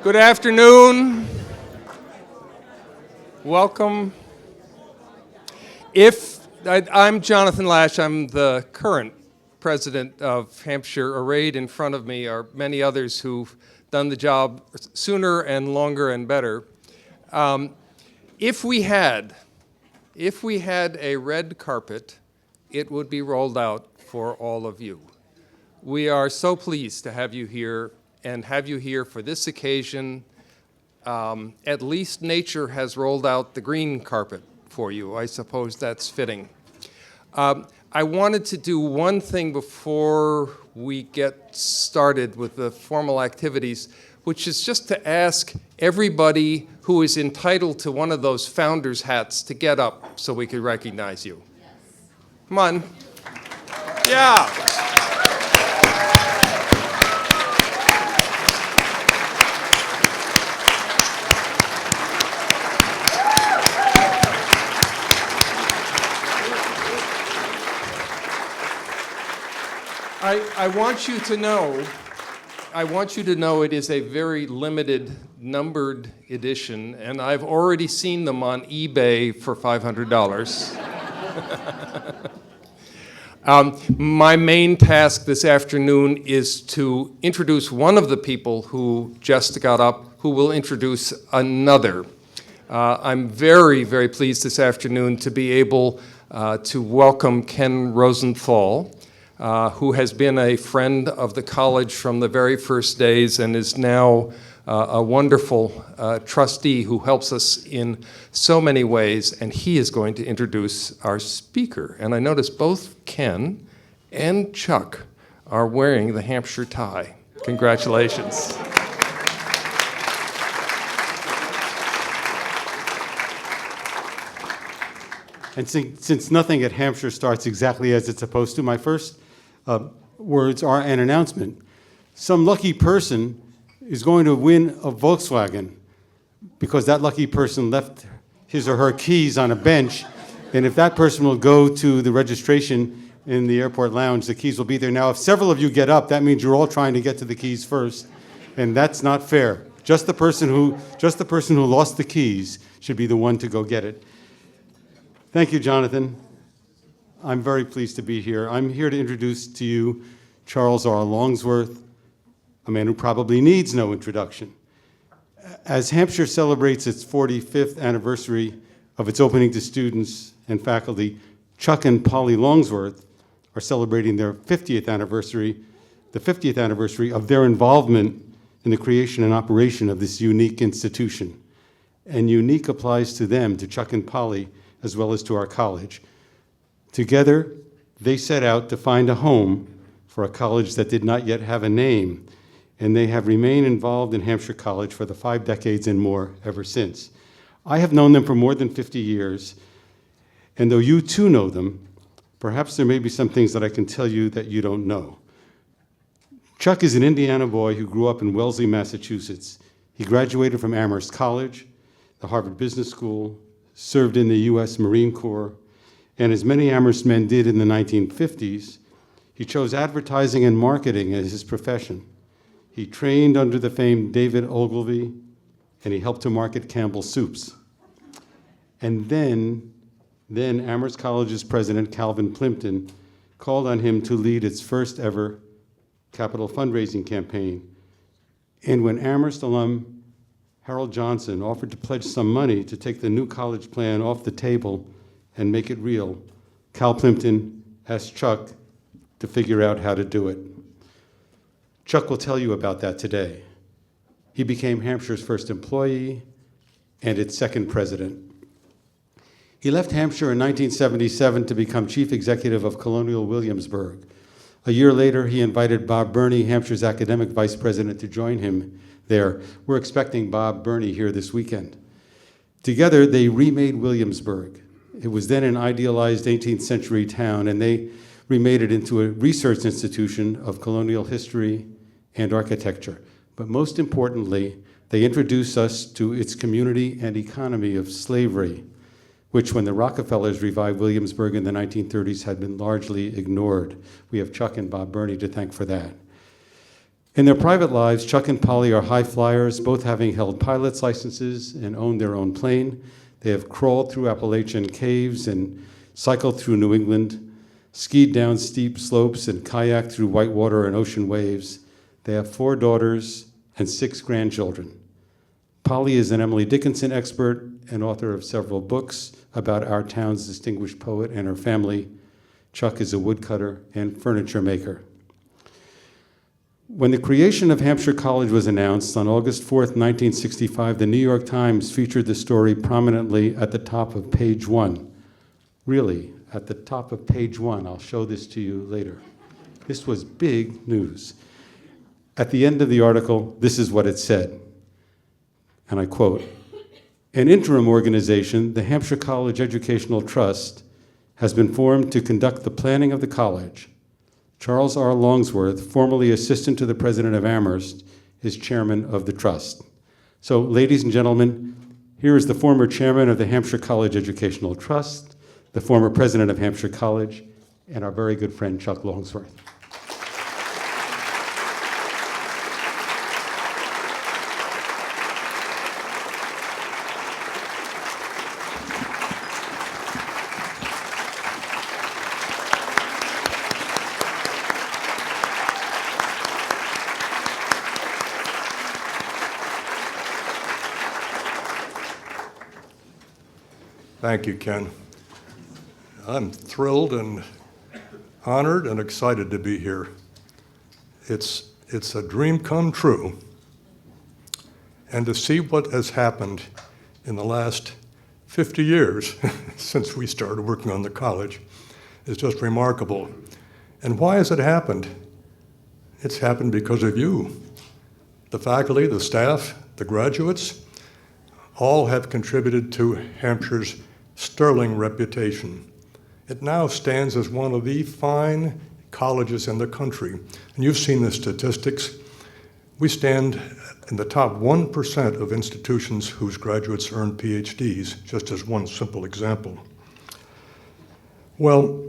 Good afternoon. Welcome. I'm Jonathan Lash. I'm the current president of Hampshire. Arrayed in front of me are many others who've done the job sooner and longer and better. If we had a red carpet, it would be rolled out for all of you. We are so pleased to have you here and have you here for this occasion. At least nature has rolled out the green carpet for you. I suppose that's fitting. I wanted to do one thing before we get started with the formal activities, which is just to ask everybody who is entitled to one of those founder's hats to get up so we could recognize you. Yes. Come on. Yeah. I want you to know it is a very limited numbered edition, and I've already seen them on eBay for $500. My main task this afternoon is to introduce one of the people who just got up, who will introduce another. I'm very, very pleased this afternoon to be able to welcome Ken Rosenthal, who has been a friend of the college from the very first days and is now a wonderful trustee who helps us in so many ways, and he is going to introduce our speaker. And I notice both Ken and Chuck are wearing the Hampshire tie. Congratulations. And since nothing at Hampshire starts exactly as it's supposed to, my first words are an announcement. Some lucky person is going to win a Volkswagen because that lucky person left his or her keys on a bench, and if that person will go to the registration in the airport lounge, the keys will be there. Now, if several of you get up, that means you're all trying to get to the keys first, and that's not fair. Just the person who lost the keys should be the one to go get it. Thank you, Jonathan. I'm very pleased to be here. I'm here to introduce to you Charles R. Longsworth, a man who probably needs no introduction. As Hampshire celebrates its 45th anniversary of its opening to students and faculty, Chuck and Polly Longsworth are celebrating their 50th anniversary, the 50th anniversary of their involvement in the creation and operation of this unique institution. And unique applies to them, to Chuck and Polly, as well as to our college. Together, they set out to find a home for a college that did not yet have a name, and they have remained involved in Hampshire College for the 5 decades and more ever since. I have known them for more than 50 years, and though you too know them, perhaps there may be some things that I can tell you that you don't know. Chuck is an Indiana boy who grew up in Wellesley, Massachusetts. He graduated from Amherst College, the Harvard Business School, served in the U.S. Marine Corps, and as many Amherst men did in the 1950s, he chose advertising and marketing as his profession. He trained under the famed David Ogilvy, and he helped to market Campbell's Soups. And then Amherst College's president, Calvin Plimpton, called on him to lead its first ever capital fundraising campaign. And when Amherst alum Harold Johnson offered to pledge some money to take the new college plan off the table and make it real, Cal Plimpton asked Chuck to figure out how to do it. Chuck will tell you about that today. He became Hampshire's first employee and its second president. He left Hampshire in 1977 to become chief executive of Colonial Williamsburg. A year later, he invited Bob Burney, Hampshire's academic vice president, to join him there. We're expecting Bob Burney here this weekend. Together, they remade Williamsburg. It was then an idealized 18th century town, and they remade it into a research institution of colonial history and architecture. But most importantly, they introduced us to its community and economy of slavery, which when the Rockefellers revived Williamsburg in the 1930s had been largely ignored. We have Chuck and Bob Burney to thank for that. In their private lives, Chuck and Polly are high flyers, both having held pilot's licenses and owned their own plane. They have crawled through Appalachian caves and cycled through New England, skied down steep slopes and kayaked through whitewater and ocean waves. They have 4 daughters and 6 grandchildren. Polly is an Emily Dickinson expert and author of several books about our town's distinguished poet and her family. Chuck is a woodcutter and furniture maker. When the creation of Hampshire College was announced on August 4th, 1965, the New York Times featured the story prominently at the top of page 1. Really, at the top of page 1. I'll show this to you later. This was big news. At the end of the article, this is what it said, and I quote, "An interim organization, the Hampshire College Educational Trust, has been formed to conduct the planning of the college. Charles R. Longsworth, formerly assistant to the president of Amherst, is chairman of the trust." So, ladies and gentlemen, here is the former chairman of the Hampshire College Educational Trust, the former president of Hampshire College, and our very good friend, Chuck Longsworth. Thank you, Ken. I'm thrilled and honored and excited to be here. It's a dream come true. And to see what has happened in the last 50 years since we started working on the college is just remarkable. And why has it happened? It's happened because of you. The faculty, the staff, the graduates, all have contributed to Hampshire's sterling reputation. It now stands as one of the fine colleges in the country. And you've seen the statistics. We stand in the top 1% of institutions whose graduates earn PhDs, just as one simple example. Well,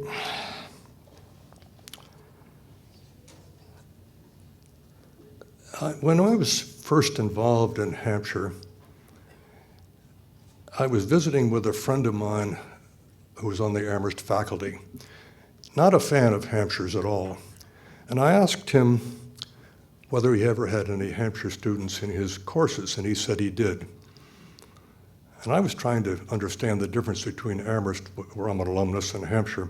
when I was first involved in Hampshire, I was visiting with a friend of mine who was on the Amherst faculty, not a fan of Hampshire's at all. And I asked him whether he ever had any Hampshire students in his courses, and he said he did. And I was trying to understand the difference between Amherst, where I'm an alumnus, and Hampshire.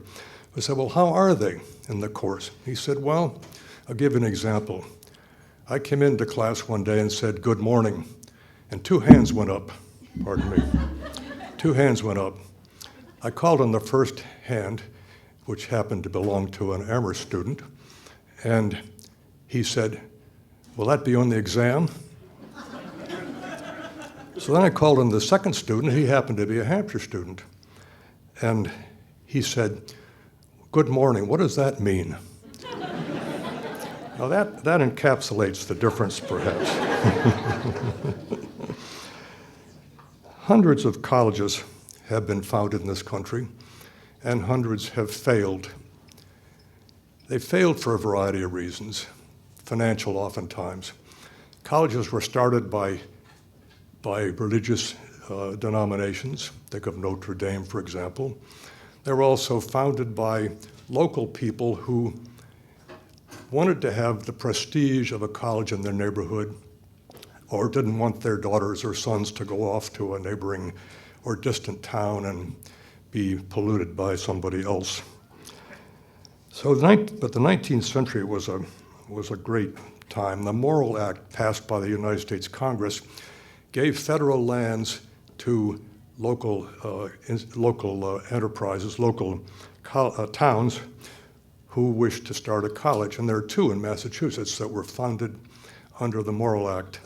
I said, well, how are they in the course? He said, well, I'll give you an example. I came into class one day and said, good morning, and 2 hands went up. Pardon me. 2 hands went up. I called on the first hand, which happened to belong to an Amherst student, and he said, will that be on the exam? So then I called on the second student. He happened to be a Hampshire student. And he said, good morning, what does that mean? Now that encapsulates the difference, perhaps. Hundreds of colleges have been founded in this country, and hundreds have failed. They failed for a variety of reasons, financial oftentimes. Colleges were started by religious denominations. Think of Notre Dame, for example. They were also founded by local people who wanted to have the prestige of a college in their neighborhood, or didn't want their daughters or sons to go off to a neighboring or distant town and be polluted by somebody else. So, but the 19th century was a great time. The Morrill Act, passed by the United States Congress, gave federal lands to local enterprises, local towns who wished to start a college. And there are 2 in Massachusetts that were founded under the Morrill Act.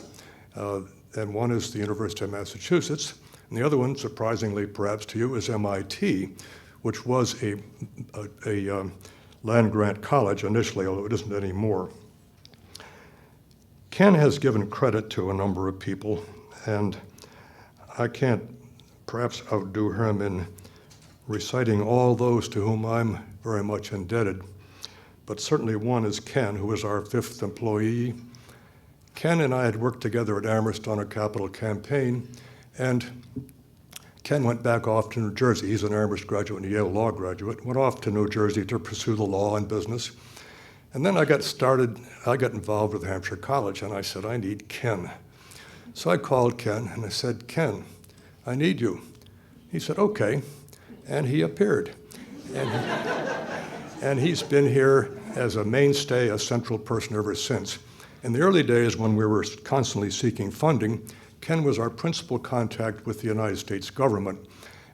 And one is the University of Massachusetts, and the other one, surprisingly perhaps to you, is MIT, which was a land-grant college initially, although it isn't anymore. Ken has given credit to a number of people, and I can't perhaps outdo him in reciting all those to whom I'm very much indebted, but certainly one is Ken, who is our 5th employee, Ken and I had worked together at Amherst on a capital campaign, and Ken went back off to New Jersey. He's an Amherst graduate and a Yale Law graduate, went off to New Jersey to pursue the law and business. And then I got involved with Hampshire College, and I said, I need Ken. So I called Ken, and I said, Ken, I need you. He said, okay, and he appeared. And he's been here as a mainstay, a central person ever since. In the early days when we were constantly seeking funding, Ken was our principal contact with the United States government,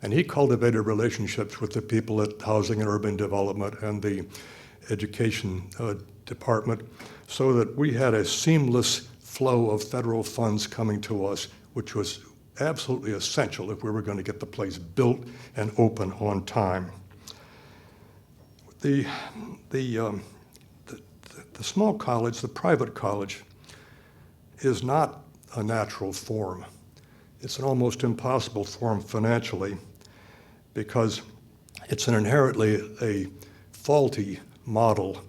and he cultivated relationships with the people at Housing and Urban Development and the Education Department so that we had a seamless flow of federal funds coming to us, which was absolutely essential if we were going to get the place built and open on time. The small college, the private college, is not a natural form. It's an almost impossible form financially because it's an inherently a faulty model.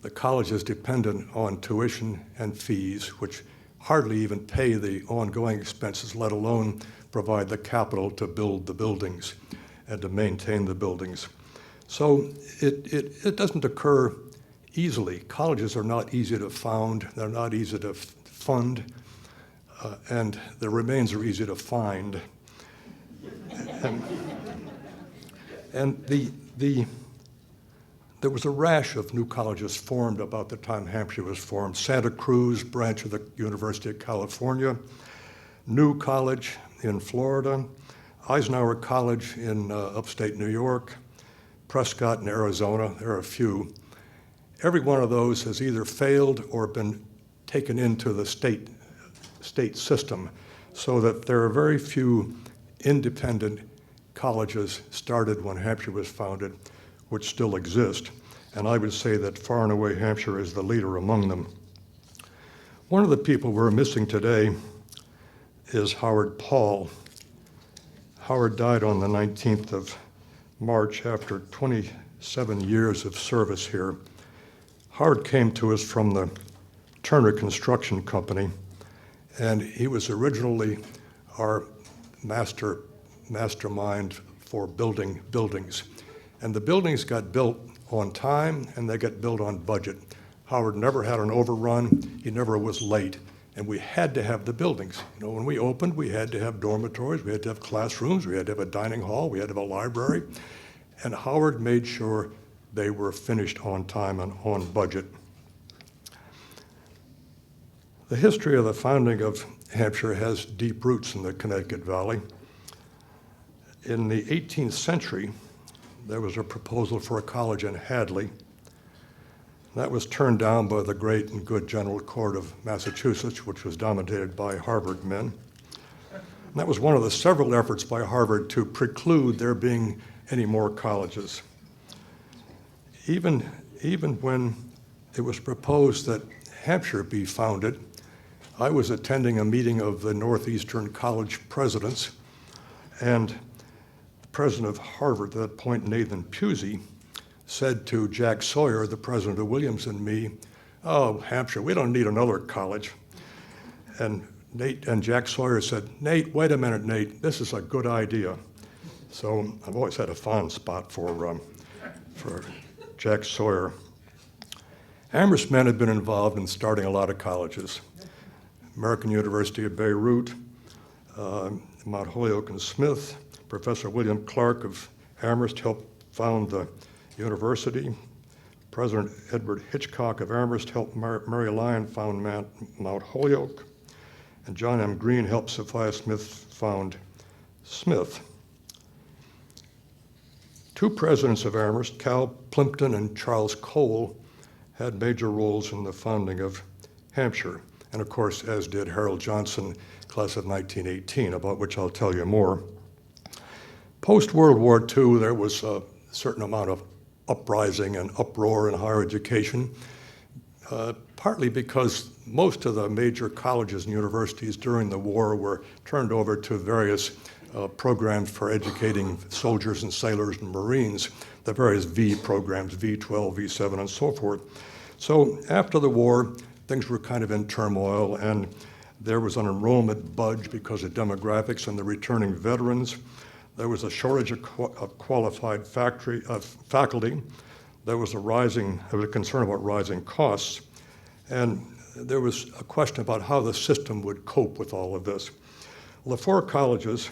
The college is dependent on tuition and fees, which hardly even pay the ongoing expenses, let alone provide the capital to build the buildings and to maintain the buildings. So it doesn't occur easily. Colleges are not easy to found, they're not easy to fund, and the remains are easy to find. And there was a rash of new colleges formed about the time Hampshire was formed. Santa Cruz, branch of the University of California, New College in Florida, Eisenhower College in upstate New York, Prescott in Arizona. There are a few. Every one of those has either failed or been taken into the state system, so that there are very few independent colleges started when Hampshire was founded, which still exist. And I would say that far and away Hampshire is the leader among them. One of the people we're missing today is Howard Paul. Howard died on the 19th of March after 27 years of service here. Howard came to us from the Turner Construction Company, and he was originally our mastermind for building buildings. And the buildings got built on time, and they got built on budget. Howard never had an overrun, he never was late, and we had to have the buildings. You know, when we opened, we had to have dormitories, we had to have classrooms, we had to have a dining hall, we had to have a library, and Howard made sure they were finished on time and on budget. The history of the founding of Hampshire has deep roots in the Connecticut Valley. In the 18th century, there was a proposal for a college in Hadley. That was turned down by the great and good General Court of Massachusetts, which was dominated by Harvard men. And that was one of the several efforts by Harvard to preclude there being any more colleges. Even when it was proposed that Hampshire be founded, I was attending a meeting of the Northeastern College presidents, and the president of Harvard at that point, Nathan Pusey, said to Jack Sawyer, the president of Williams, and me, "Oh, Hampshire, we don't need another college." And Jack Sawyer said, "Nate, wait a minute, Nate, this is a good idea." So I've always had a fond spot for Jack Sawyer. Amherst men have been involved in starting a lot of colleges. American University of Beirut, Mount Holyoke and Smith. Professor William Clark of Amherst helped found the university. President Edward Hitchcock of Amherst helped Mary Lyon found Mount Holyoke. And John M. Green helped Sophia Smith found Smith. Two presidents of Amherst, Cal Plimpton and Charles Cole, had major roles in the founding of Hampshire. And of course, as did Harold Johnson, class of 1918, about which I'll tell you more. Post-World War II, there was a certain amount of uprising and uproar in higher education, partly because most of the major colleges and universities during the war were turned over to various programs for educating soldiers and sailors and Marines, the various V programs, V12, V7, and so forth. So after the war, things were kind of in turmoil, and there was an enrollment budge because of demographics and the returning veterans. There was a shortage of qualified faculty. There was a concern about rising costs. And there was a question about how the system would cope with all of this. Well, the four colleges,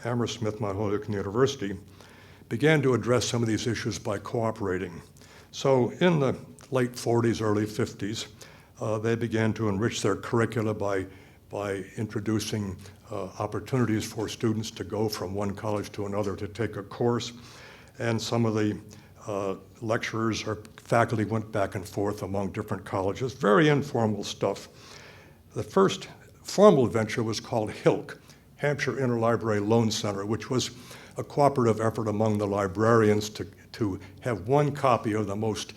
Hammersmith, Mount Holyoke, and the University, began to address some of these issues by cooperating. So in the late 40s, early 50s, they began to enrich their curricula by introducing opportunities for students to go from one college to another to take a course. And some of the lecturers or faculty went back and forth among different colleges, very informal stuff. The first formal venture was called HILC, Hampshire Interlibrary Loan Center, which was a cooperative effort among the librarians to have one copy of the most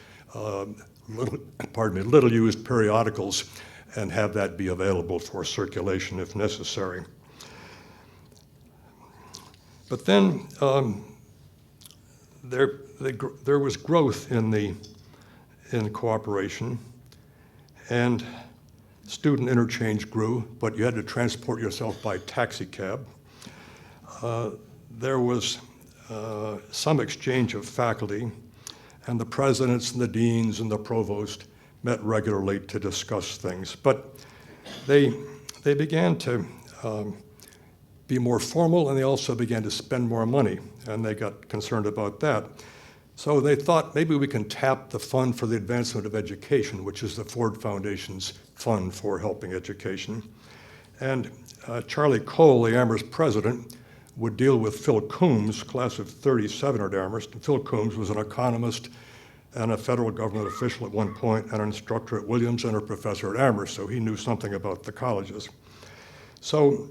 little used periodicals and have that be available for circulation if necessary. But then there was growth in cooperation, and student interchange grew, but you had to transport yourself by taxi cab. There was some exchange of faculty, and the presidents and the deans and the provost met regularly to discuss things. But they began to be more formal, and they also began to spend more money, and they got concerned about that. So they thought maybe we can tap the Fund for the Advancement of Education, which is the Ford Foundation's fund for helping education. And Charlie Cole, the Amherst president, would deal with Phil Coombs, class of 37 at Amherst. And Phil Coombs was an economist and a federal government official at one point, and an instructor at Williams and a professor at Amherst, so he knew something about the colleges. So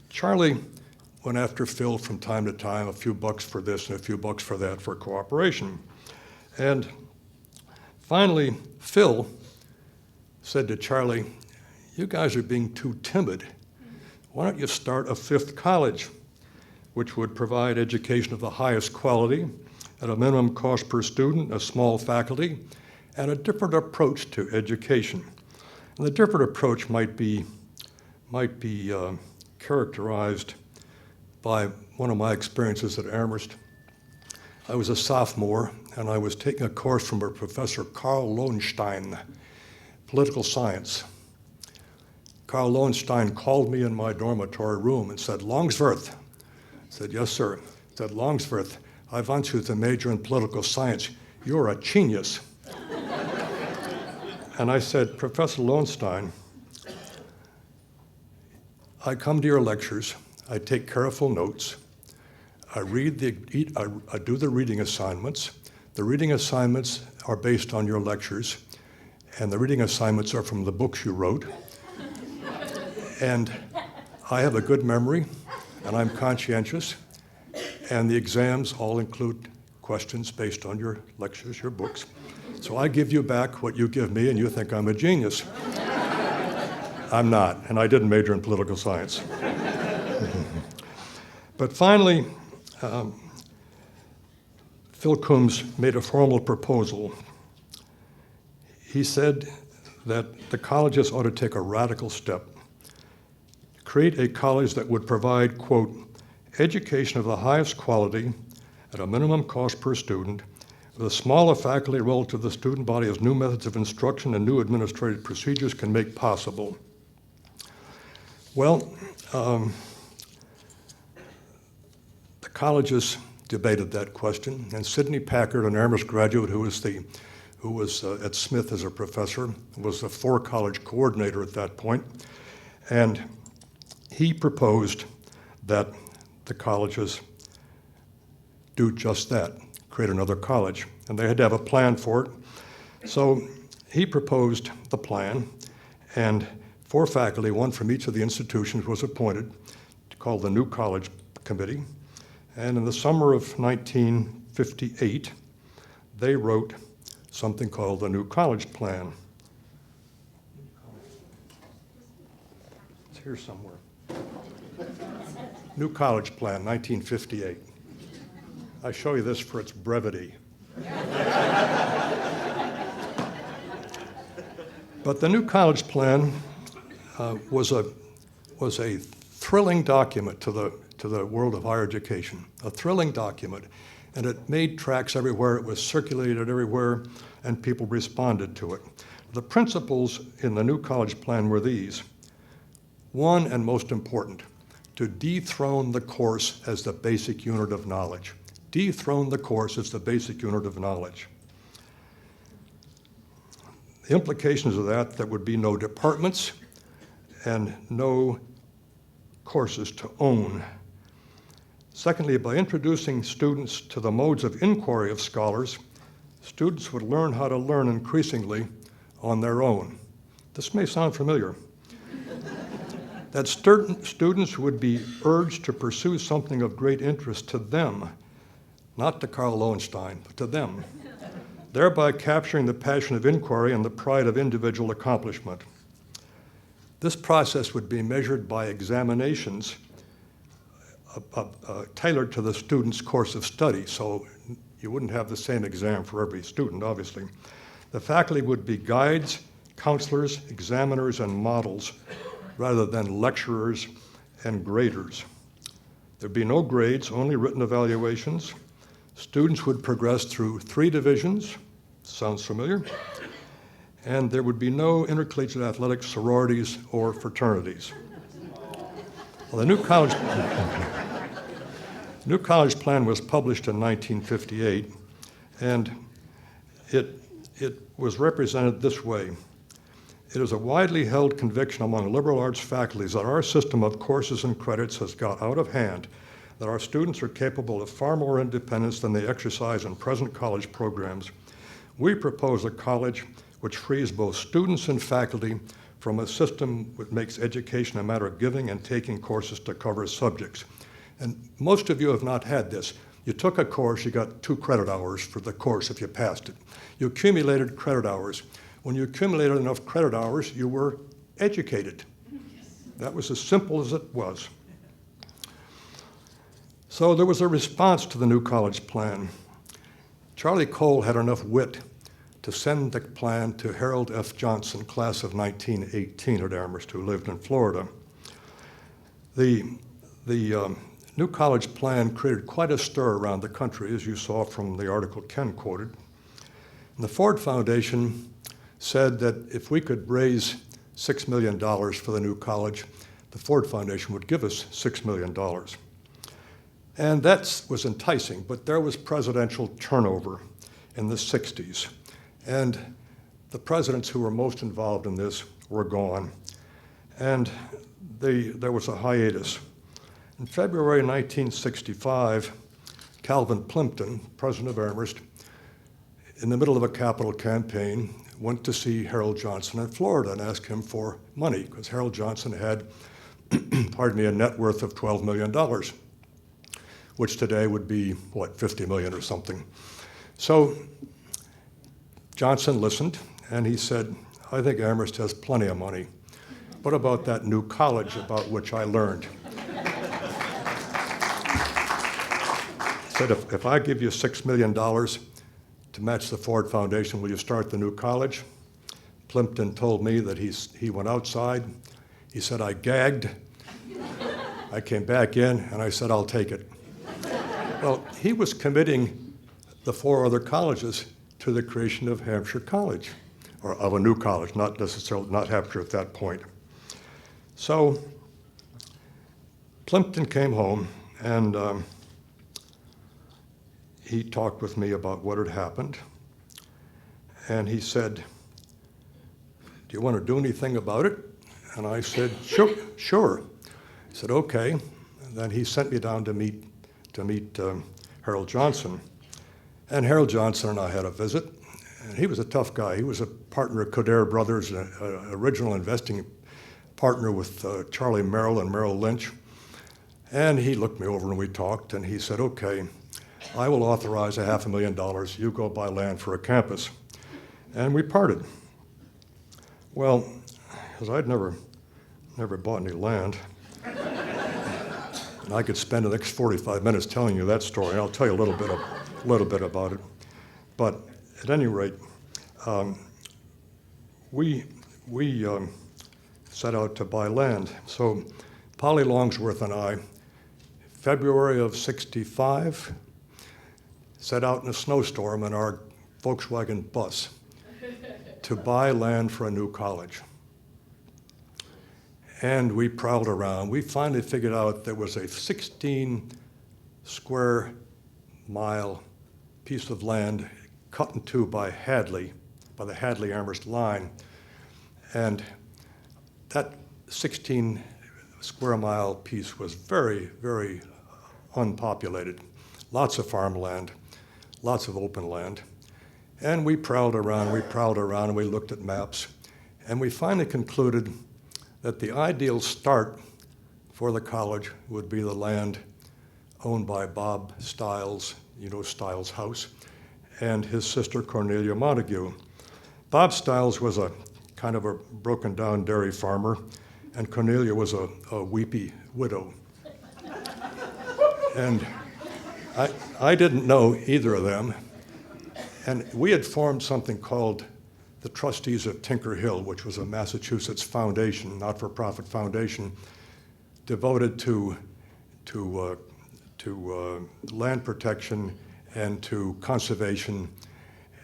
Charlie went after Phil from time to time, a few bucks for this and a few bucks for that for cooperation. And finally, Phil said to Charlie, "You guys are being too timid. Why don't you start a fifth college, which would provide education of the highest quality at a minimum cost per student, a small faculty, and a different approach to education." And the different approach might be characterized by one of my experiences at Amherst. I was a sophomore, and I was taking a course from a professor, Carl Lowenstein, political science. Carl Lowenstein called me in my dormitory room and said, "Longsworth." I said, "Yes, sir." He said, "Longsworth, I want you to major in political science. You're a genius." And I said, "Professor Lowenstein, I come to your lectures, I take careful notes, I do the reading assignments. The reading assignments are based on your lectures, and the reading assignments are from the books you wrote. And I have a good memory, and I'm conscientious, and the exams all include questions based on your lectures, your books. So I give you back what you give me, and you think I'm a genius." I'm not, and I didn't major in political science. But finally, Phil Coombs made a formal proposal. He said that the colleges ought to take a radical step, create a college that would provide, quote, "education of the highest quality at a minimum cost per student, with a smaller faculty relative to the student body as new methods of instruction and new administrative procedures can make possible." Well, the colleges debated that question, and Sidney Packard, an Amherst graduate who was at Smith as a professor, was the four-college coordinator at that point, and he proposed that the colleges do just that, create another college, and they had to have a plan for it. So he proposed the plan, and 4 faculty, 1 from each of the institutions, was appointed, called the New College Committee. And in the summer of 1958, they wrote something called the New College Plan. It's here somewhere. New College Plan, 1958. I show you this for its But the new college plan was a thrilling document to the world of higher education, a thrilling document. And it made tracks everywhere, it was circulated everywhere, and people responded to it. The principles in the new college plan were these. One, and most important, to dethrone the course as the basic unit of knowledge. Dethrone the course as the basic unit of knowledge. The implications of that, there would be no departments and no courses to own. Secondly, by introducing students to the modes of inquiry of scholars, students would learn how to learn increasingly on their own. This may sound familiar. That students would be urged to pursue something of great interest to them, not to Carl Lowenstein, but to them, thereby capturing the passion of inquiry and the pride of individual accomplishment. This process would be measured by examinations tailored to the student's course of study, so you wouldn't have the same exam for every student, obviously. The faculty would be guides, counselors, examiners, and models, rather than lecturers and graders. There'd be no grades, only written evaluations. Students would progress through 3 divisions, sounds familiar, and there would be no intercollegiate athletics, sororities, or fraternities. Well, the new college plan was published in 1958, and it was represented this way. It is a widely held conviction among liberal arts faculties that our system of courses and credits has got out of hand, that our students are capable of far more independence than they exercise in present college programs. We propose a college which frees both students and faculty from a system that makes education a matter of giving and taking courses to cover subjects. And most of you have not had this. You took a course, you got 2 credit hours for the course if you passed it. You accumulated credit hours. When you accumulated enough credit hours, you were educated. That was as simple as it was. So there was a response to the new college plan. Charlie Cole had enough wit to send the plan to Harold F. Johnson, class of 1918 at Amherst, who lived in Florida. The new college plan created quite a stir around the country, as you saw from the article Ken quoted. And the Ford Foundation said that if we could raise $6 million for the new college, the Ford Foundation would give us $6 million. And that was enticing, but there was presidential turnover in the 60s. And the presidents who were most involved in this were gone. And there was a hiatus. In February 1965, Calvin Plimpton, president of Amherst, in the middle of a capital campaign, went to see Harold Johnson in Florida and asked him for money, because Harold Johnson had, pardon me, a net worth of $12 million, which today would be, what, 50 million or something. So Johnson listened, and he said, I think Amherst has plenty of money. What about that new college about which I learned? He said, if I give you $6 million to match the Ford Foundation, will you start the new college? Plimpton told me that he went outside. He said, I gagged. I came back in, and I said, I'll take it. Well, he was committing the 4 other colleges to the creation of Hampshire College, or of a new college, not necessarily, not Hampshire at that point. So Plimpton came home, and he talked with me about what had happened. And he said, do you want to do anything about it? And I said, sure. He said, okay. And then he sent me down to meet Harold Johnson. And Harold Johnson and I had a visit. And he was a tough guy. He was a partner at Coder Brothers, an original investing partner with Charlie Merrill and Merrill Lynch. And he looked me over and we talked, and he said, okay, I will authorize $500,000. You go buy land for a campus. And we parted. Well, because I'd never bought any land, and I could spend the next 45 minutes telling you that story. I'll tell you a little bit about it. But at any rate, we we set out to buy land. So Polly Longsworth and I, February of '65, set out in a snowstorm in our Volkswagen bus to buy land for a new college. And we prowled around. We finally figured out there was a 16 square mile piece of land cut in two by Hadley, by the Hadley-Amherst line. And that 16 square mile piece was very, very unpopulated. Lots of farmland, lots of open land. And we prowled around, and we looked at maps. And we finally concluded that the ideal start for the college would be the land owned by Bob Stiles, you know Stiles' house, and his sister Cornelia Montague. Bob Stiles was a kind of a broken down dairy farmer, and Cornelia was a weepy widow. And I didn't know either of them, and we had formed something called the Trustees of Tinker Hill, which was a Massachusetts foundation, not-for-profit foundation, devoted to land protection and to conservation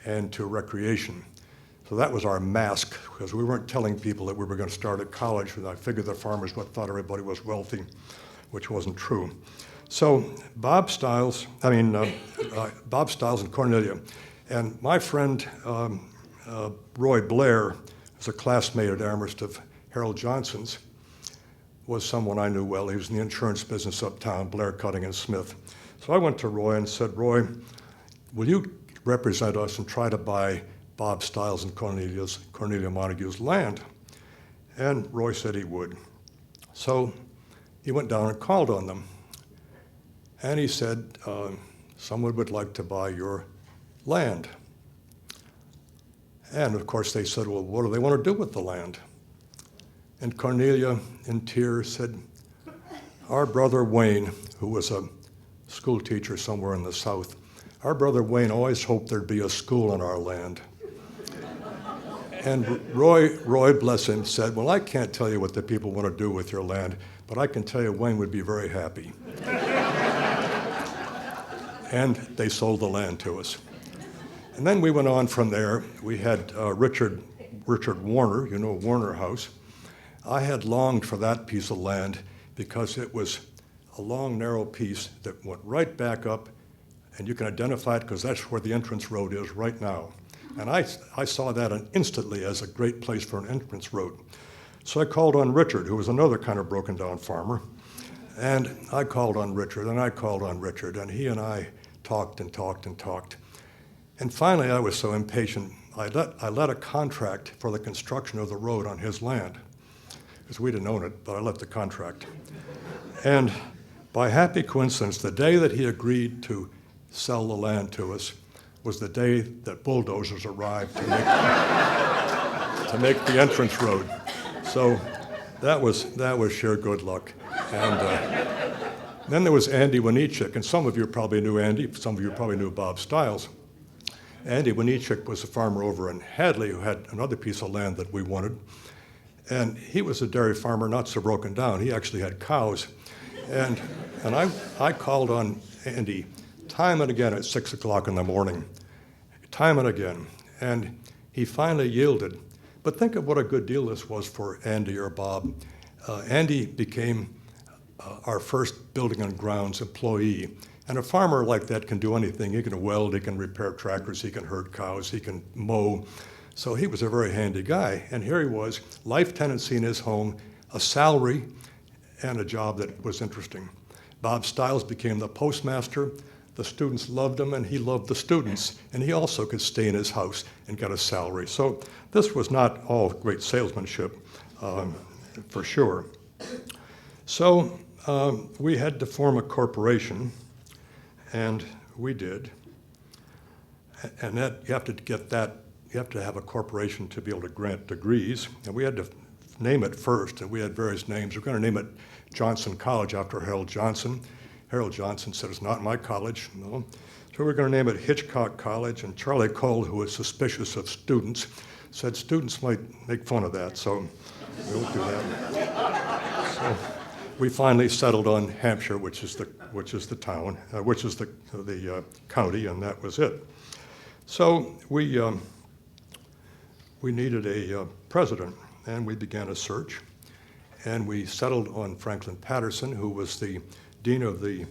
and to recreation. So that was our mask, because we weren't telling people that we were going to start at college. And I figured the farmers thought everybody was wealthy, which wasn't true. So Bob Stiles and Cornelia, and my friend Roy Blair, who's a classmate at Amherst of Harold Johnson's, was someone I knew well. He was in the insurance business uptown, Blair, Cutting, and Smith. So I went to Roy and said, Roy, will you represent us and try to buy Bob Stiles and Cornelia Montague's land? And Roy said he would. So he went down and called on them. And he said, someone would like to buy your land. And of course they said, well, what do they want to do with the land? And Cornelia, in tears, said, our brother Wayne, who was a school teacher somewhere in the South, our brother Wayne always hoped there'd be a school on our land. And Roy, bless him, said, well, I can't tell you what the people want to do with your land, but I can tell you Wayne would be very happy. And they sold the land to us. And then we went on from there. We had Richard Warner, you know Warner House. I had longed for that piece of land because it was a long, narrow piece that went right back up, and you can identify it because that's where the entrance road is right now. And I saw that instantly as a great place for an entrance road. So I called on Richard, who was another kind of broken down farmer. And I called on Richard, and he and I talked and talked and talked. And finally, I was so impatient, I let a contract for the construction of the road on his land, because we didn't own it, but I let the contract. And by happy coincidence, the day that he agreed to sell the land to us was the day that bulldozers arrived to make the entrance road. So that was sheer good luck. And then there was Andy Winnichik, and some of you probably knew Andy, some of you probably knew Bob Stiles. Andy Winnichik was a farmer over in Hadley who had another piece of land that we wanted. And he was a dairy farmer, not so broken down. He actually had cows. And I called on Andy time and again at 6 o'clock in the morning, time and again. And he finally yielded. But think of what a good deal this was for Andy or Bob. Andy became our first building and grounds employee. And a farmer like that can do anything. He can weld, he can repair tractors, he can herd cows, he can mow. So he was a very handy guy. And here he was, life tenancy in his home, a salary, and a job that was interesting. Bob Stiles became the postmaster. The students loved him, and he loved the students. And he also could stay in his house and get a salary. So this was not all great salesmanship, for sure. So we had to form a corporation, and we did. And that you have to have a corporation to be able to grant degrees. And we had to name it first, and we had various names. We're going to name it Johnson College after Harold Johnson. Harold Johnson said, it's not my college, no. So we're going to name it Hitchcock College, and Charlie Cole, who was suspicious of students, said students might make fun of that, so we won't do that. So we finally settled on Hampshire, which is the town, which is the county, and that was it. So we needed a president, and we began a search, and we settled on Franklin Patterson, who was the dean of the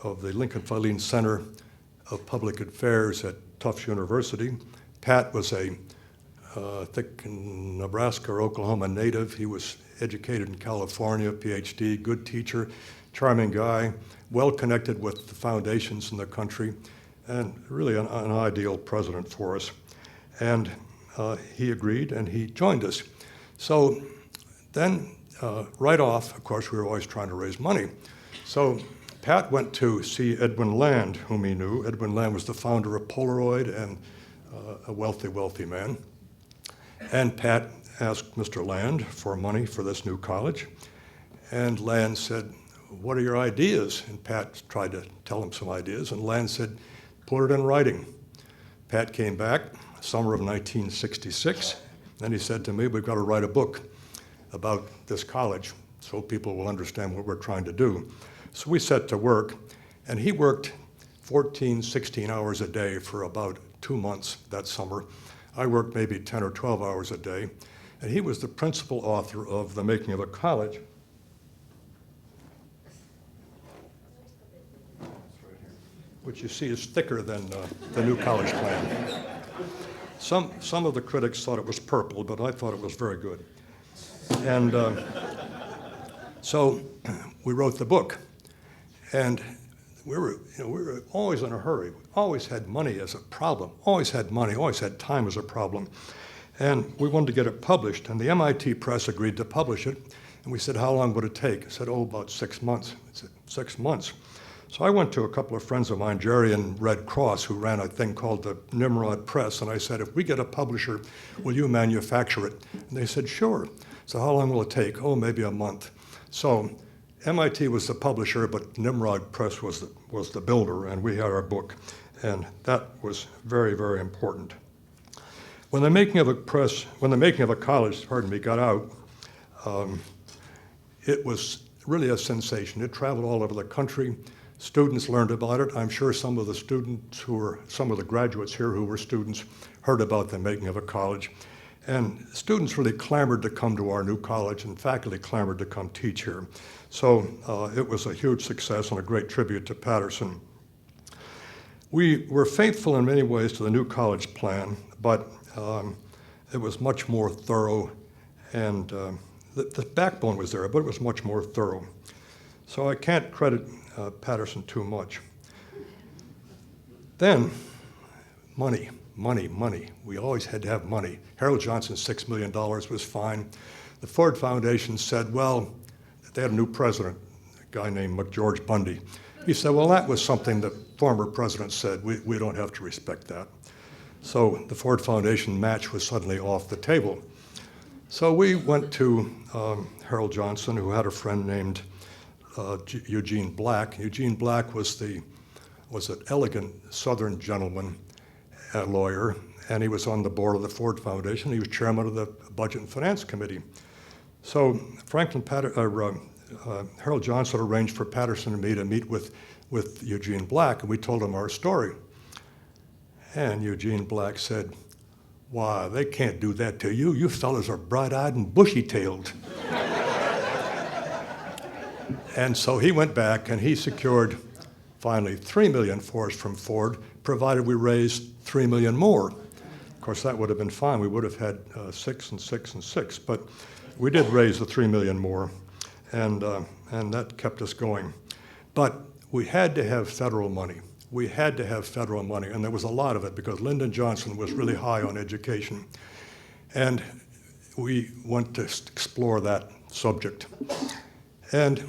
Lincoln Filene Center of Public Affairs at Tufts University. Pat was a thick Nebraska or Oklahoma native. He was educated in California, PhD, good teacher, charming guy, well connected with the foundations in the country, and really an ideal president for us. And he agreed, and he joined us. So then, right off, of course, we were always trying to raise money. So Pat went to see Edwin Land, whom he knew. Edwin Land was the founder of Polaroid and a wealthy, wealthy man. And Pat asked Mr. Land for money for this new college. And Land said, "What are your ideas?" And Pat tried to tell him some ideas, and Land said, "Put it in writing." Pat came back, summer of 1966, and he said to me, "We've got to write a book about this college so people will understand what we're trying to do." So we set to work, and he worked 14, 16 hours a day for about 2 months that summer. I worked maybe 10 or 12 hours a day, and he was the principal author of The Making of a College. Which you see is thicker than the new college plan. Some of the critics thought it was purple, but I thought it was very good. And so we wrote the book, and we were always in a hurry. We always had money as a problem. Always had money. Always had time as a problem. And we wanted to get it published, and the MIT press agreed to publish it. And we said, "How long would it take?" I said, "Oh, about 6 months." I said, 6 months. So I went to a couple of friends of mine, Jerry and Red Cross, who ran a thing called the Nimrod Press, and I said, "If we get a publisher, will you manufacture it?" And they said, "Sure." So how long will it take? "Oh, maybe a month." So MIT was the publisher, but Nimrod Press was the builder, and we had our book, and that was very, very important. When the making of a college, got out, it was really a sensation. It traveled all over the country. Students learned about it. I'm sure some of the graduates here who were students heard about the making of a college. And students really clamored to come to our new college, and faculty clamored to come teach here. So it was a huge success and a great tribute to Patterson. We were faithful in many ways to the new college plan, but it was much more thorough, and the backbone was there, but it was much more thorough. So I can't credit Patterson too much. Then, money. We always had to have money. Harold Johnson's $6 million was fine. The Ford Foundation said, well, they had a new president, a guy named McGeorge Bundy. He said, well, that was something the former president said. We don't have to respect that. So the Ford Foundation match was suddenly off the table. So we went to Harold Johnson, who had a friend named Eugene Black. Eugene Black was an elegant Southern gentleman, a lawyer, and he was on the board of the Ford Foundation. He was chairman of the Budget and Finance Committee. So Harold Johnson arranged for Patterson and me to meet with Eugene Black, and we told him our story. And Eugene Black said, "Why, they can't do that to you. You fellas are bright-eyed and bushy-tailed." And so he went back and he secured, finally, $3 million for us from Ford, provided we raised $3 million more. Of course, that would have been fine. We would have had 6 and 6 and 6, but we did raise the $3 million more, and that kept us going. But we had to have federal money. We had to have federal money, and there was a lot of it because Lyndon Johnson was really high on education. And we went to explore that subject. And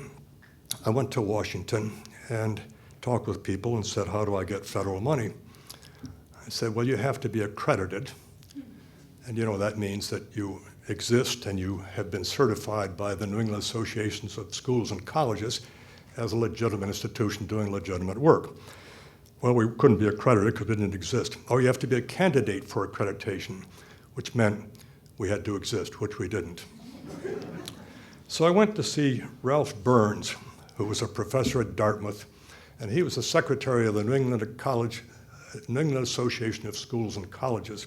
I went to Washington and talked with people and said, how do I get federal money? I said, well, you have to be accredited. And that means that you exist and you have been certified by the New England Associations of Schools and Colleges as a legitimate institution doing legitimate work. Well, we couldn't be accredited because we didn't exist. Oh, you have to be a candidate for accreditation. which meant we had to exist, which we didn't. So I went to see Ralph Burns, who was a professor at Dartmouth, and he was the secretary of the New England Association of Schools and Colleges.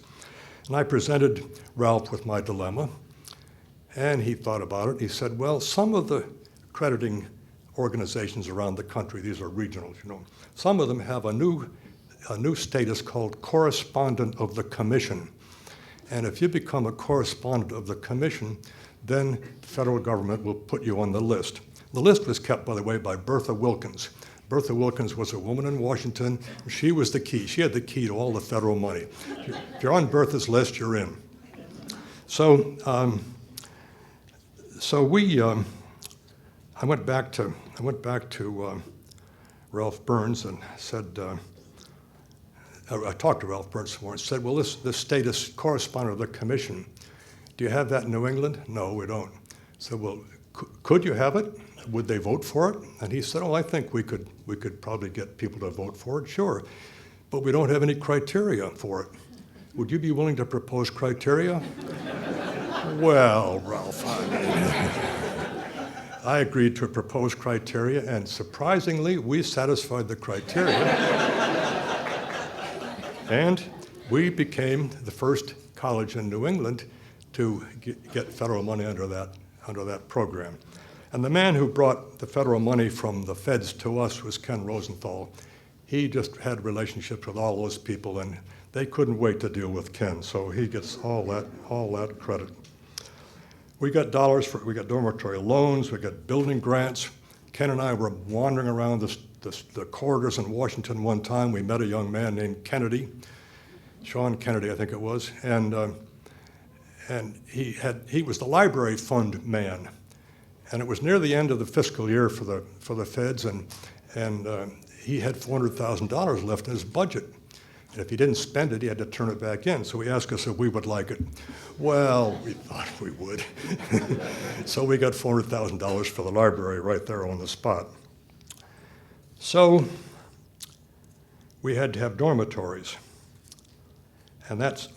And I presented Ralph with my dilemma, and he thought about it. He said, well, some of the accrediting organizations around the country, these are regionals, some of them have a new status called correspondent of the commission. And if you become a correspondent of the commission, then the federal government will put you on the list. The list was kept, by the way, by Bertha Wilkins. Bertha Wilkins was a woman in Washington. She was the key. She had the key to all the federal money. If you're on Bertha's list, you're in. So, I went back to Ralph Burns and said, I talked to Ralph Burns some more and said, well, this status correspondent of the commission, do you have that in New England? No, we don't. So, well, could you have it? Would they vote for it? And he said, oh, I think we could probably get people to vote for it, sure. But we don't have any criteria for it. Would you be willing to propose criteria? Well, Ralph, I agreed to propose criteria, and surprisingly, we satisfied the criteria. And we became the first college in New England to get federal money under that program. And the man who brought the federal money from the feds to us was Ken Rosenthal. He just had relationships with all those people, and they couldn't wait to deal with Ken, so he gets all that credit. We got dormitory loans, we got building grants. Ken and I were wandering around the corridors in Washington one time. We met a young man named Kennedy, Sean Kennedy, I think it was, and he was the library fund man. And it was near the end of the fiscal year for the feds, and he had $400,000 left in his budget. And if he didn't spend it, he had to turn it back in. So he asked us if we would like it. Well, we thought we would. So we got $400,000 for the library right there on the spot. So we had to have dormitories. And that's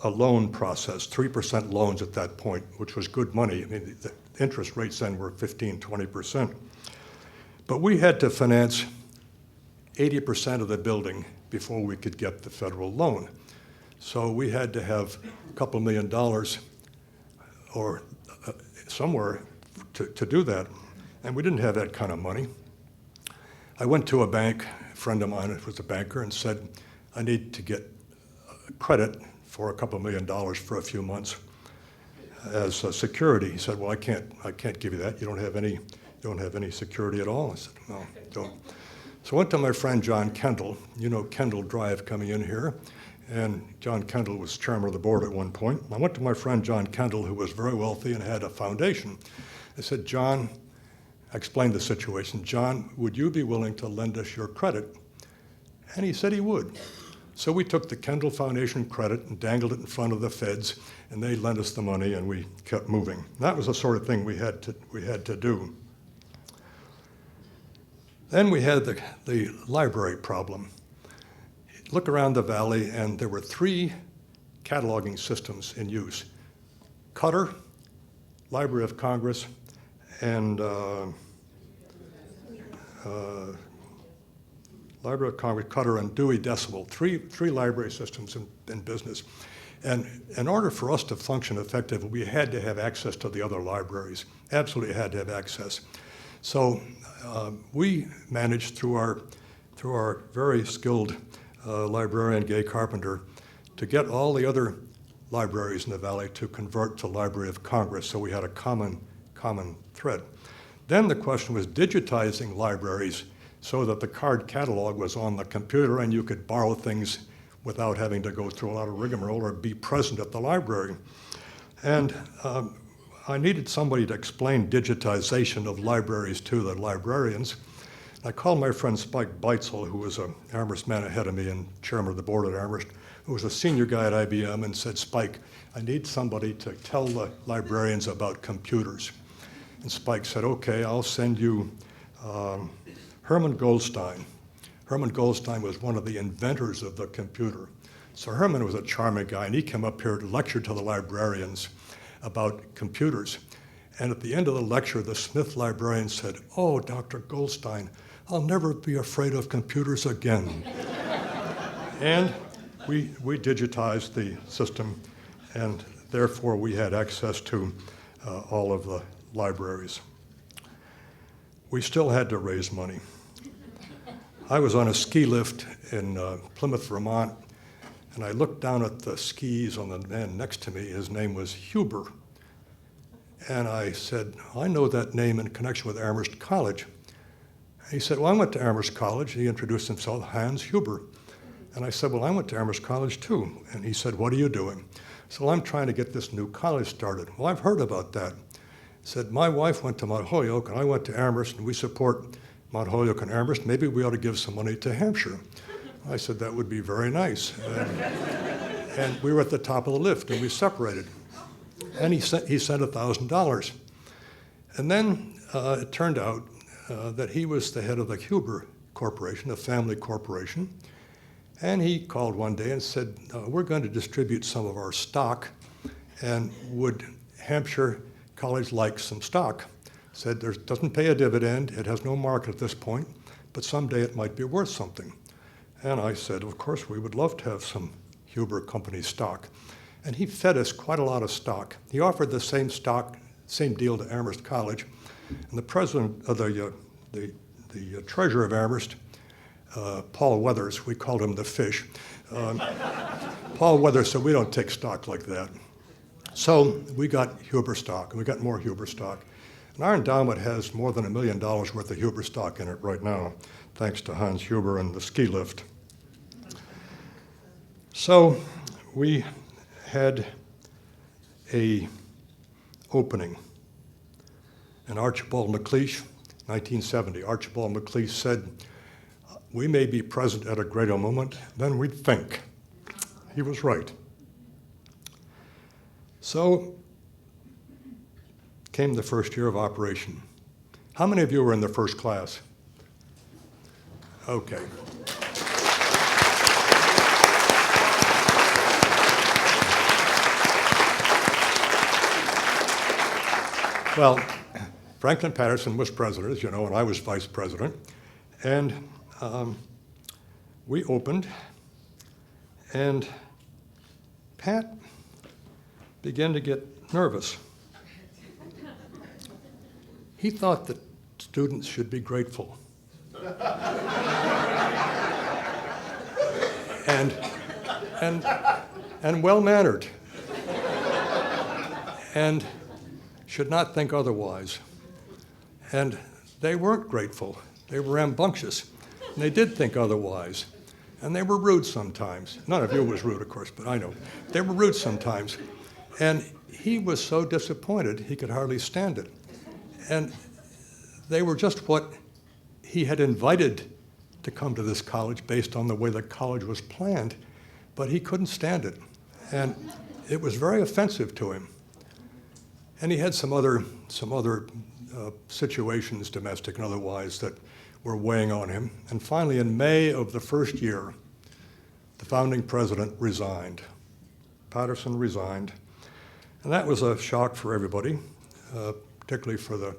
a loan process, 3% loans at that point, which was good money. I mean, the interest rates then were 15, 20%. But we had to finance 80% of the building before we could get the federal loan. So we had to have a couple $1 million or somewhere to do that. And we didn't have that kind of money. I went to a bank, a friend of mine was a banker, and said, I need to get credit for a couple $1 million for a few months as a security. He said, well, I can't give you that. You don't have any security at all. I said, no, don't. So I went to my friend John Kendall. You know Kendall Drive coming in here. And John Kendall was chairman of the board at one point. I went to my friend John Kendall, who was very wealthy and had a foundation. I said, John, I explained the situation. John, would you be willing to lend us your credit? And he said he would. So we took the Kendall Foundation credit and dangled it in front of the feds, and they lent us the money, and we kept moving. That was the sort of thing we had to do. Then we had the library problem. Look around the valley, and there were 3 cataloging systems in use: Cutter, Library of Congress, and Library of Congress, Cutter, and Dewey Decimal. Three library systems in business. And in order for us to function effectively, we had to have access to the other libraries. Absolutely had to have access. So we managed through our very skilled librarian, Gay Carpenter, to get all the other libraries in the valley to convert to Library of Congress, so we had a common thread. Then the question was digitizing libraries so that the card catalog was on the computer and you could borrow things without having to go through a lot of rigmarole or be present at the library. And I needed somebody to explain digitization of libraries to the librarians. I called my friend Spike Beitzel, who was an Amherst man ahead of me and chairman of the board at Amherst, who was a senior guy at IBM, and said, Spike, I need somebody to tell the librarians about computers. And Spike said, okay, I'll send you Herman Goldstein. Herman Goldstein was one of the inventors of the computer. So Herman was a charming guy, and he came up here to lecture to the librarians about computers. And at the end of the lecture, the Smith librarian said, "Oh, Dr. Goldstein, I'll never be afraid of computers again." And we digitized the system, and therefore we had access to all of the libraries. We still had to raise money. I was on a ski lift in Plymouth, Vermont, and I looked down at the skis on the man next to me. His name was Huber. And I said, "I know that name in connection with Amherst College." And he said, "Well, I went to Amherst College." He introduced himself, Hans Huber. And I said, "Well, I went to Amherst College too." And he said, "What are you doing?" So "Well, I'm trying to get this new college started." "Well, I've heard about that." He said, "My wife went to Mount Holyoke, and I went to Amherst, and we support Mount Holyoke and Amherst. Maybe we ought to give some money to Hampshire." I said, "That would be very nice." And we were at the top of the lift, and we separated. And he sent $1,000. And then it turned out that he was the head of the Huber Corporation, a family corporation. And he called one day and said, "We're going to distribute some of our stock, and would Hampshire College like some stock?" Said, "It doesn't pay a dividend, it has no market at this point, but someday it might be worth something." And I said, "Of course, we would love to have some Huber Company stock." And he fed us quite a lot of stock. He offered the same stock, same deal to Amherst College. And the president of the treasurer of Amherst, Paul Weathers, we called him the fish. Paul Weathers said, "We don't take stock like that." So we got Huber stock, and we got more Huber stock. And our endowment has more than $1 million worth of Huber stock in it right now, thanks to Hans Huber and the ski lift. So we had a opening. And Archibald MacLeish, 1970, Archibald MacLeish said, "We may be present at a greater moment than we think." He was right. So came the first year of operation. How many of you were in the first class? Okay. Well, Franklin Patterson was president, as you know, and I was vice president. And we opened, and Pat began to get nervous. He thought that students should be grateful. and well-mannered. And should not think otherwise. And they weren't grateful. They were rambunctious. And they did think otherwise. And they were rude sometimes. None of you was rude, of course, but I know. They were rude sometimes. And he was so disappointed he could hardly stand it. And they were just what he had invited to come to this college based on the way the college was planned, but he couldn't stand it. And it was very offensive to him. And he had some other situations, domestic and otherwise, that were weighing on him. And finally, in May of the first year, the founding president resigned. Patterson resigned. And that was a shock for everybody, particularly for the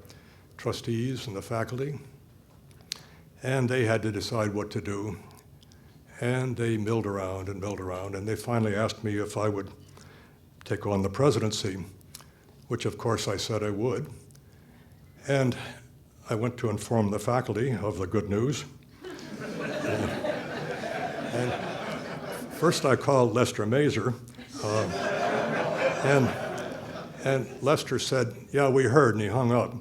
trustees and the faculty. And they had to decide what to do. And they milled around, and they finally asked me if I would take on the presidency, which of course I said I would. And I went to inform the faculty of the good news. And first I called Lester Mazer, and Lester said, "Yeah, we heard," and he hung up.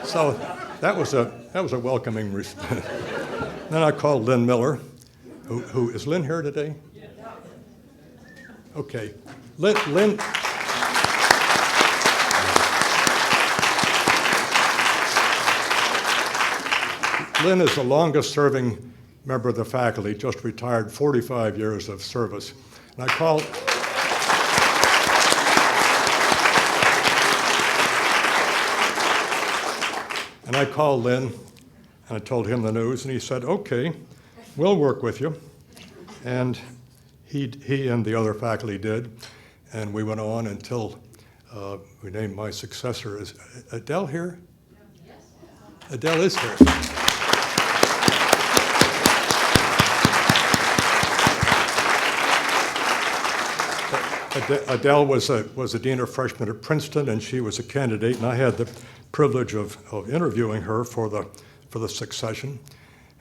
So that was a welcoming response. Then I called Lynn Miller, who is Lynn here today? Okay, Lynn is the longest-serving member of the faculty, just retired, 45 years of service. And I called Lynn, and I told him the news, and he said, "Okay, will work with you. And he and the other faculty did. And we went on until we named my successor. Is Adele here? Yes. Adele is here. Adele was a dean of freshmen at Princeton, and she was a candidate, and I had the privilege of interviewing her for the succession.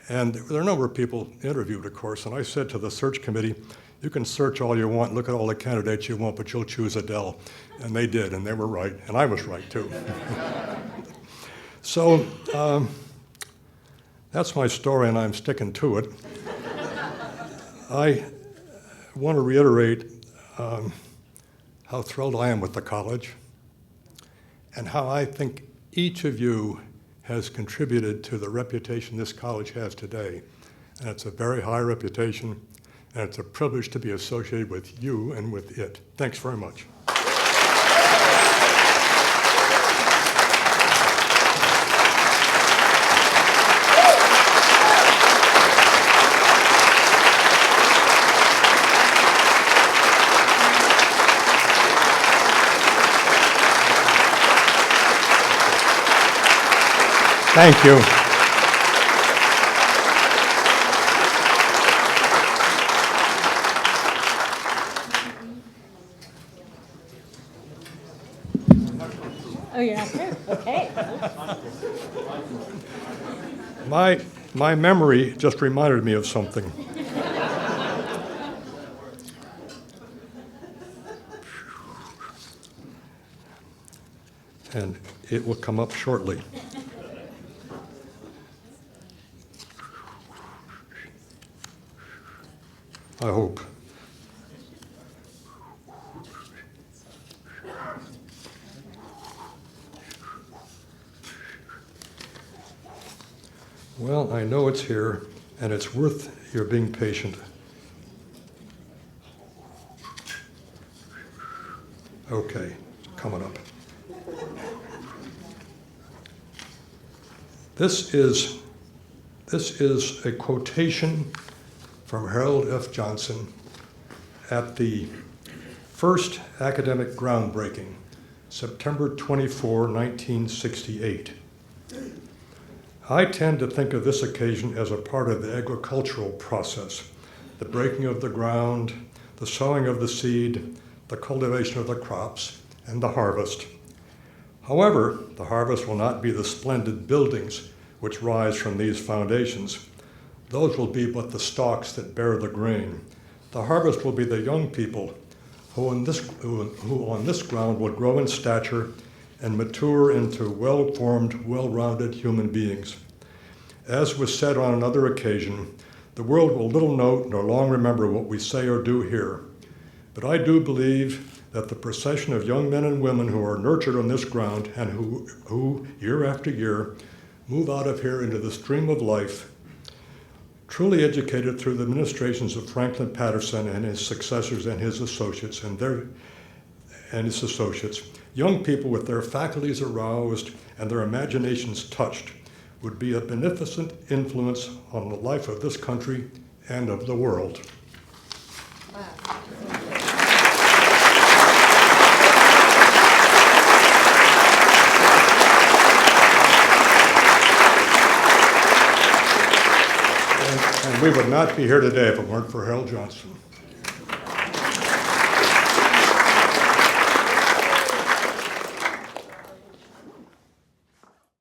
And there are a number of people interviewed, of course, and I said to the search committee, you can search all you want, look at all the candidates you want, but you'll choose Adele. And they did, and they were right, and I was right too. So that's my story, and I'm sticking to it. I want to reiterate how thrilled I am with the college and how I think each of you has contributed to the reputation this college has today. And it's a very high reputation, and it's a privilege to be associated with you and with it. Thanks very much. Thank you. Oh, you're not there? Okay. My memory just reminded me of something. And it will come up shortly. I hope. Well, I know it's here, and it's worth your being patient. Okay, coming up. This is a quotation from Harold F. Johnson at the first academic groundbreaking, September 24, 1968. I tend to think of this occasion as a part of the agricultural process, the breaking of the ground, the sowing of the seed, the cultivation of the crops, and the harvest. However, the harvest will not be the splendid buildings which rise from these foundations. Those will be but the stalks that bear the grain. The harvest will be the young people who on this ground will grow in stature and mature into well-formed, well-rounded human beings. As was said on another occasion, the world will little note nor long remember what we say or do here. But I do believe that the procession of young men and women who are nurtured on this ground and who year after year, move out of here into the stream of life, truly educated through the administrations of Franklin Patterson and his successors and his associates young people with their faculties aroused and their imaginations touched would be a beneficent influence on the life of this country and of the world. Wow. And we would not be here today if it weren't for Harold Johnson.